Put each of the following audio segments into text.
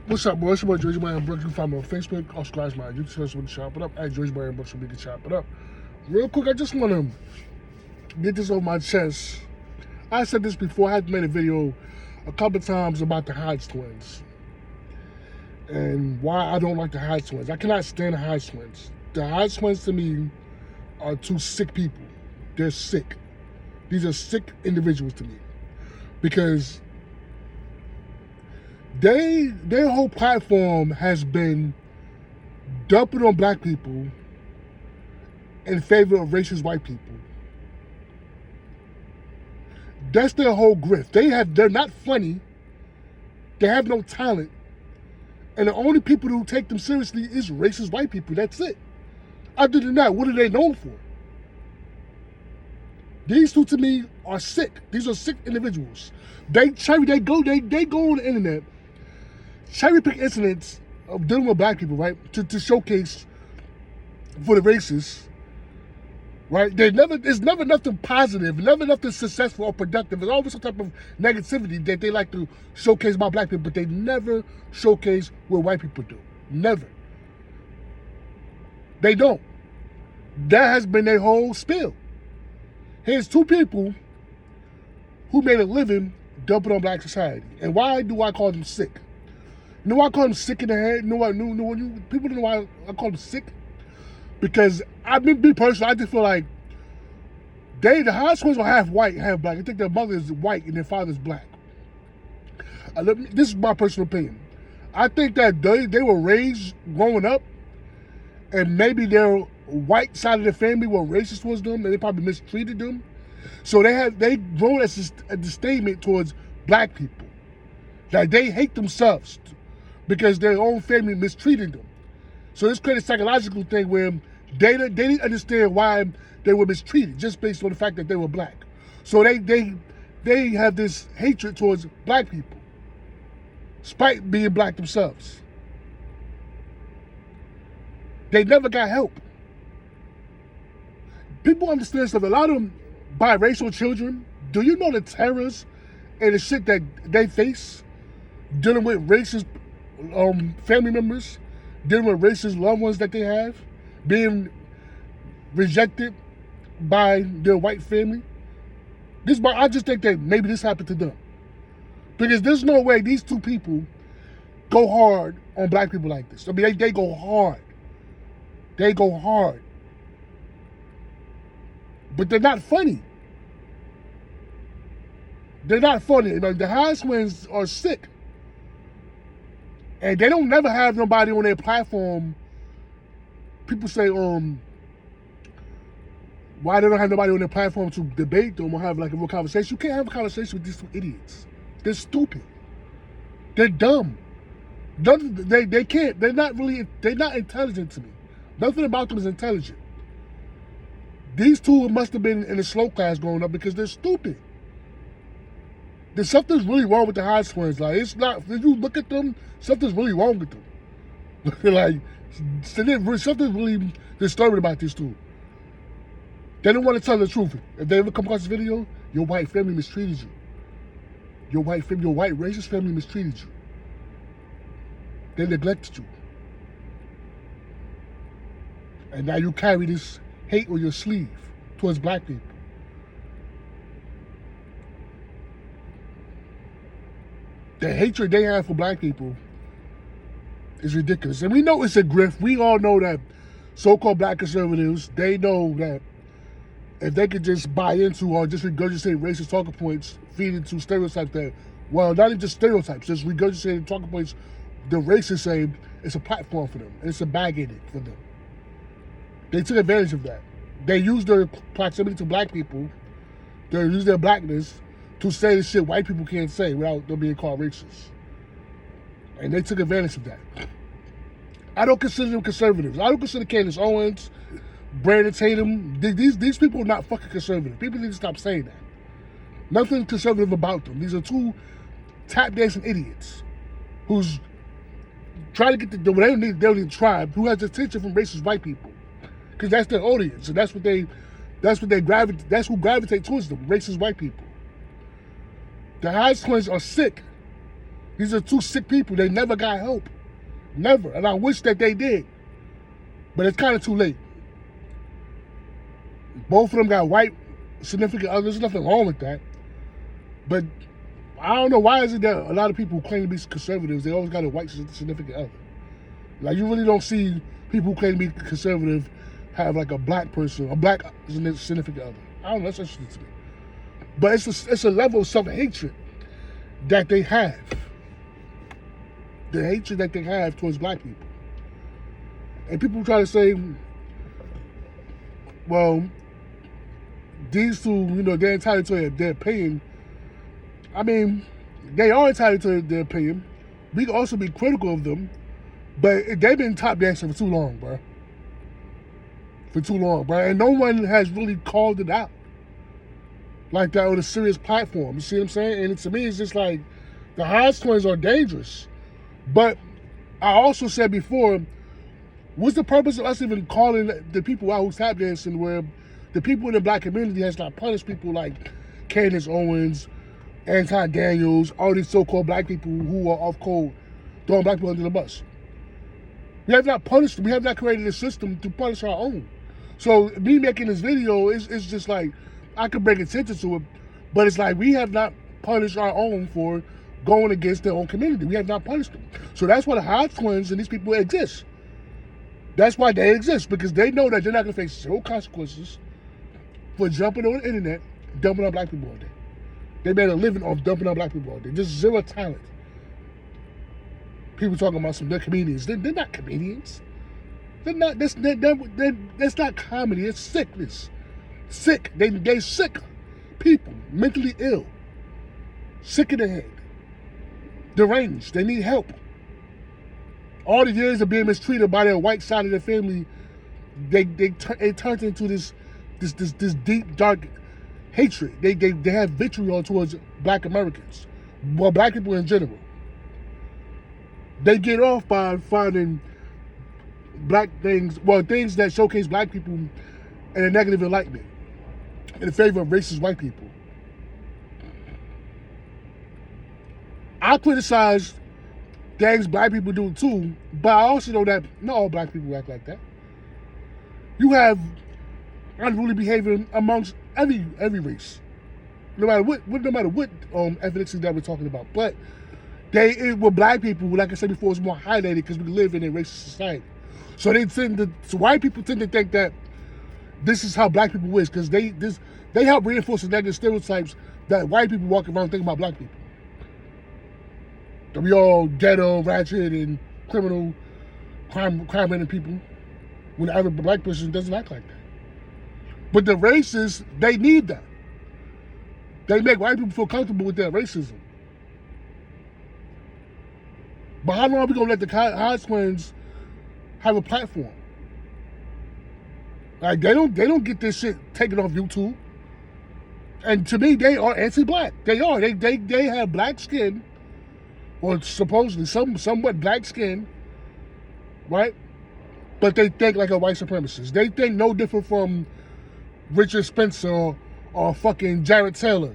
What's up, boy? It's your boy George Bryan Brooks. You can find me on Facebook, also guys, my YouTube channel, with Chop It Up, at George Bryan Brooks, so we can chop it up. Real quick, I just want to get this off my chest. I said this before. I had made a video a couple times about the Hodge twins and why I don't like the Hodge twins. I cannot stand the Hodge twins. The Hodge twins to me are two sick people. They're sick. These are sick individuals to me because their whole platform has been dumping on black people in favor of racist white people. That's their whole grift. They're not funny. They have no talent. And the only people who take them seriously is racist white people. That's it. Other than that, what are they known for? These two to me are sick. These are sick individuals. They go on the internet, cherry pick incidents of dealing with black people, right? To showcase for the racists, right? There's never nothing positive, never nothing successful or productive. There's always some type of negativity that they like to showcase about black people, but they never showcase what white people do. Never. They don't. That has been their whole spiel. Here's two people who made a living dumping on black society. And why do I call them sick? You know why I call them sick in the head? People don't know why I call them sick? Because me personally, I just feel like the Hodge twins are half white, half black. I think their mother is white and their father is black. This is my personal opinion. I think that they were raised growing up, and maybe their white side of the family were racist towards them, and they probably mistreated them. So they grown as a disdainment towards black people. Like they hate themselves because their own family mistreated them. So this created a psychological thing where they didn't understand why they were mistreated just based on the fact that they were black. So they have this hatred towards black people, despite being black themselves. They never got help. People understand stuff. A lot of them biracial children, do you know the terrors and the shit that they face dealing with racist family members, dealing with racist loved ones that they have, being rejected by their white family? I just think that maybe this happened to them. Because there's no way these two people go hard on black people like this. I mean, they go hard. They go hard. But they're not funny. They're not funny. Like the Hodge twins are sick. And they don't never have nobody on their platform. People say, why they don't have nobody on their platform to debate them or have like a real conversation. You can't have a conversation with these two idiots. They're stupid. They're dumb. They can't. They're not intelligent to me. Nothing about them is intelligent. These two must have been in a slow class growing up because they're stupid. There's something's really wrong with the Hodge twins. Like, it's not, if you look at them, something's really wrong with them. Like, something's really disturbing about these two. They don't want to tell the truth. If they ever come across this video, your white family mistreated you. Your white racist family mistreated you. They neglected you. And now you carry this hate on your sleeve towards black people. The hatred they have for black people is ridiculous. And we know it's a grift. We all know that so-called black conservatives, they know that if they could just buy into or just regurgitate racist talking points, feed into stereotypes that, well, not even just stereotypes, just regurgitating talking points the racists say, it's a platform for them. And it's a bag in it for them. They took advantage of that. They used their proximity to black people, they used their blackness to say the shit white people can't say without them being called racist. And they took advantage of that. I don't consider them conservatives. I don't consider Candace Owens, Brandon Tatum. These people are not fucking conservative. People need to stop saying that. Nothing conservative about them. These are two tap dancing idiots who's trying to get they don't need tribe, who has attention from racist white people. Because that's their audience, and that's who gravitate towards them, racist white people. The Hodge twins are sick. These are two sick people. They never got help. Never. And I wish that they did. But it's kind of too late. Both of them got white significant others. There's nothing wrong with that. But I don't know, why is it that a lot of people who claim to be conservatives, they always got a white significant other? Like, you really don't see people who claim to be conservative have like a black person, a black significant other. I don't know, that's interesting to me. But it's a level of self-hatred that they have. The hatred that they have towards black people. And people try to say, well, these two, you know, they're entitled to their opinion. I mean, they are entitled to their opinion. We can also be critical of them, but they've been top dancing for too long, bro. For too long, bro. And no one has really called it out like that on a serious platform. You see what I'm saying? And to me, it's just like, the Hodge twins are dangerous. But I also said before, what's the purpose of us even calling the people out who's tap dancing, where the people in the black community has not punished people like Candace Owens, Anton Daniels, all these so-called black people who are off code, throwing black people under the bus. We have not punished them. We have not created a system to punish our own. So me making this video is just like, I could bring attention to it, but it's like we have not punished our own for going against their own community. We have not punished them. So that's why the Hodge twins and these people exist. That's why they exist, because they know that they're not going to face zero consequences for jumping on the internet, dumping on black people all day. They made a living off dumping on black people all day. Just zero talent. People talking about they're comedians. They're not comedians. They're not. That's not comedy. It's sickness. Sick. They sick people, mentally ill, sick in the head, deranged. They need help. All the years of being mistreated by their white side of their family, they turned into this deep, dark hatred. They have vitriol towards black Americans, well, black people in general. They get off by finding black things, well, things that showcase black people in a negative enlightenment, in favor of racist white people. I criticize things black people do too, but I also know that not all black people act like that. You have unruly behavior amongst every race, no matter what ethnicity that we're talking about. But with black people, like I said before, it's more highlighted because we live in a racist society. So white people tend to think that this is how black people is, because they help reinforce the negative stereotypes that white people walk around thinking about black people. That we all ghetto, ratchet, and criminal, crime-minded people, when the average black person doesn't act like that. But the racists, they need that. They make white people feel comfortable with their racism. But how long are we gonna let the Hodge twins have a platform? Like, they don't get this shit taken off YouTube. And to me, they are anti-black. They are. They have black skin, or supposedly somewhat black skin, right? But they think like a white supremacist. They think no different from Richard Spencer or fucking Jared Taylor,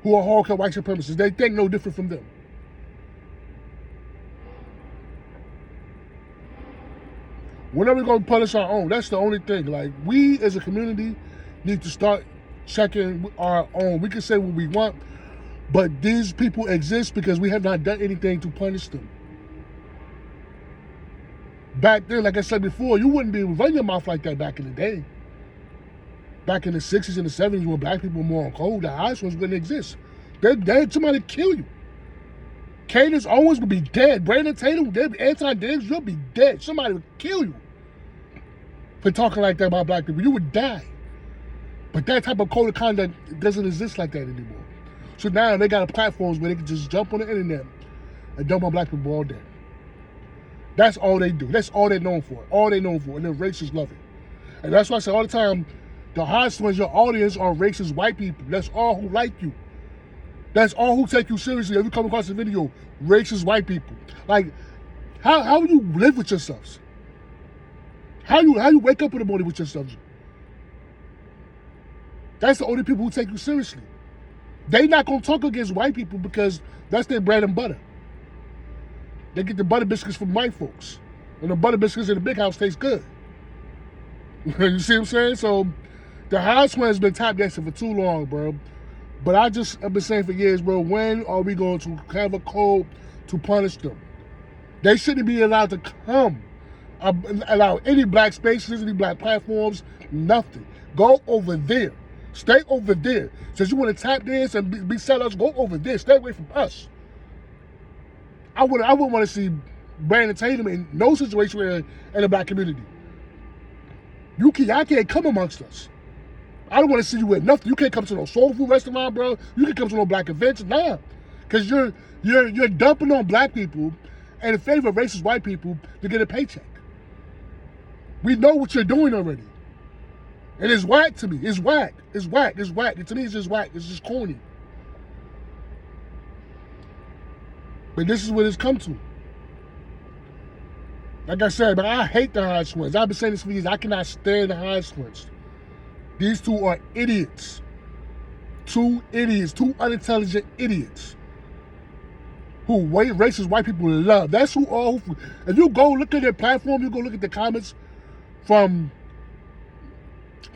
who are hardcore white supremacists. They think no different from them. When are we going to punish our own? That's the only thing. Like, we as a community need to start checking our own. We can say what we want, but these people exist because we have not done anything to punish them. Back then, like I said before, you wouldn't be able to run your mouth like that back in the day. Back in the 60s and the 70s, when black people were more on code, the Hodge ones wouldn't exist. They'd had somebody kill you. Candace Owens would be dead. Brandon Tatum, Anton Daniels, you'll be dead. Somebody would kill you for talking like that about black people. You would die. But that type of code of conduct doesn't exist like that anymore. So now they got platforms where they can just jump on the internet and dump on black people all day. That's all they do. That's all they're known for. All they're known for. And the racists love it. And that's why I say all the time, the Hodge twins, your audience are racist white people. That's all who like you. That's all who take you seriously. If you come across a video, racist white people. Like, how you live with yourselves? How you wake up in the morning with yourselves? That's the only people who take you seriously. They not gonna talk against white people because that's their bread and butter. They get the butter biscuits from white folks. And the butter biscuits in the big house taste good. You see what I'm saying? So the Hodge twins has been tap dancing for too long, bro. But I've been saying for years, bro, when are we going to have a code to punish them? They shouldn't be allowed to come. Allow any black spaces, any black platforms, nothing. Go over there. Stay over there. Since you want to tap dance and be sellouts, go over there. Stay away from us. I wouldn't want to see Brandon Tatum in no situation in the black community. Y'all can't come amongst us. I don't want to see you with nothing. You can't come to no soul food restaurant, bro. You can come to no black events, nah. Because you're dumping on black people and in favor of racist white people to get a paycheck. We know what you're doing already. And it's whack to me. It's whack. It's whack. It's whack. And to me, it's just whack. It's just corny. But this is what it's come to. Like I said, but I hate the Hodge twins. I've been saying this for years. I cannot stand the Hodge twins. These two are idiots. Two idiots. Two unintelligent idiots. Who racist white people love. That's who all. If you go look at their platform, you go look at the comments from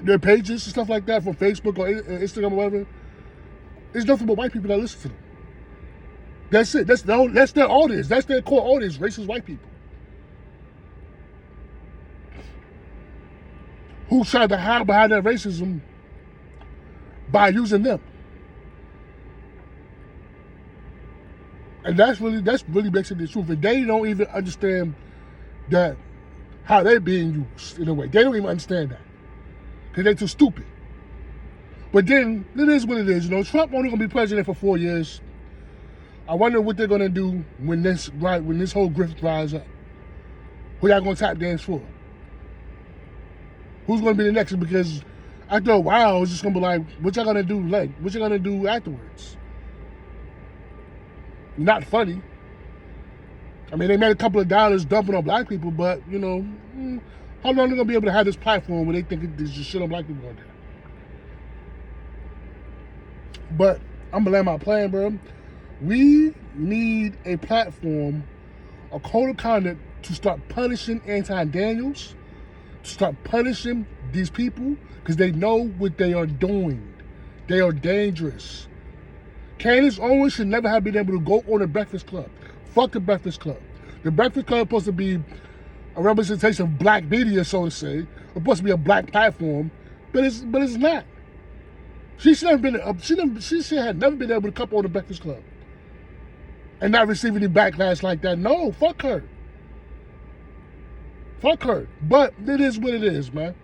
their pages and stuff like that, from Facebook or Instagram or whatever. It's nothing but white people that listen to them. That's it. That's their audience. That's their core audience, racist white people. Who tried to hide behind that racism by using them. And that's really basically the truth. And they don't even understand that how they're being used in a way. They don't even understand that. Because they're too stupid. But then, it is what it is. You know, Trump only going to be president for 4 years. I wonder what they're going to do when this whole grift dries up. Who y'all going to tap dance for? Who's going to be the next? Because after a while, it's just going to be like, what y'all going to do? Like, what y'all going to do afterwards? Not funny. I mean, they made a couple of dollars dumping on black people, but, you know, how long are they going to be able to have this platform where they think there's just shit on black people on there? But I'm going to land my plan, bro. We need a platform, a code of conduct to start punishing Anti-Daniels, to start punishing these people because they know what they are doing. They are dangerous. Candace Owens should never have been able to go on the Breakfast Club. Fuck the Breakfast Club. The Breakfast Club is supposed to be a representation of black media, so to say. It's supposed to be a black platform, but it's not. She should have she should have never been able to come on the Breakfast Club and not receive any backlash like that. No, fuck her. Fuck her. But it is what it is, man.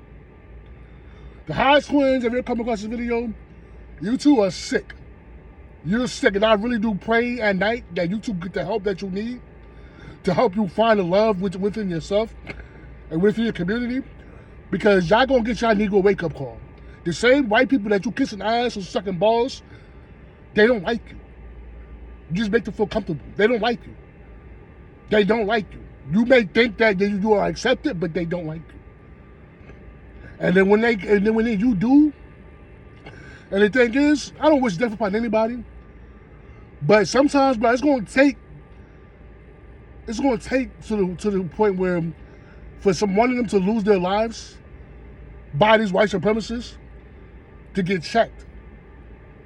The Hodge twins, if you come across this video, you two are sick. You're sick, and I really do pray at night that you two get the help that you need to help you find the love within yourself and within your community, because y'all gonna get y'all Negro wake-up call. The same white people that you kissing ass or sucking balls, they don't like you. You just make them feel comfortable. They don't like you. They don't like you. You may think that you are accepted, but they don't like you. And then when you do, and the thing is, I don't wish death upon anybody, but sometimes, bro, it's going to take to the point where for one of them to lose their lives by these white supremacists to get checked.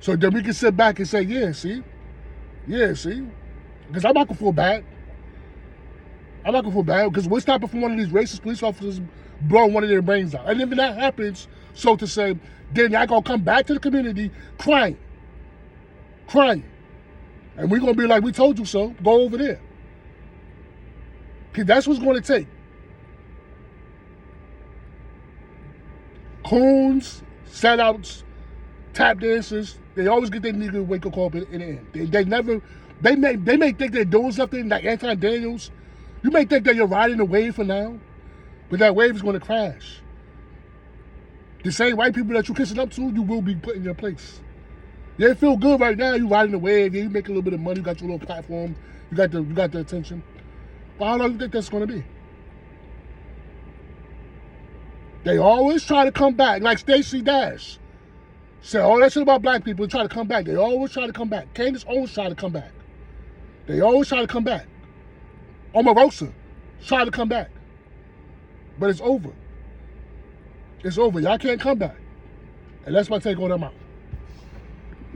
So then we can sit back and say, yeah, see? Because I'm not going to feel bad. Because we're stopping from one of these racist police officers blowing one of their brains out. And if that happens, so to say, then y'all gonna come back to the community crying. And we're gonna be like, we told you so, go over there. Because that's what's gonna take. Coons, sellouts, tap dancers, they always get their nigga wake up call in the end. They may think they're doing something like Anti-Daniels. You may think that you're riding a wave for now, but that wave is gonna crash. The same white people that you're kissing up to, you will be put in your place. Yeah, it feel good right now. You riding the wave. Yeah, you make a little bit of money. You got your little platform. You got the attention. But how long do you think that's going to be? They always try to come back. Like Stacey Dash said, all that shit about black people, try to come back. They always try to come back. Candace always try to come back. They always try to come back. Omarosa tried to come back. But it's over. It's over. Y'all can't come back. And that's my take on them out.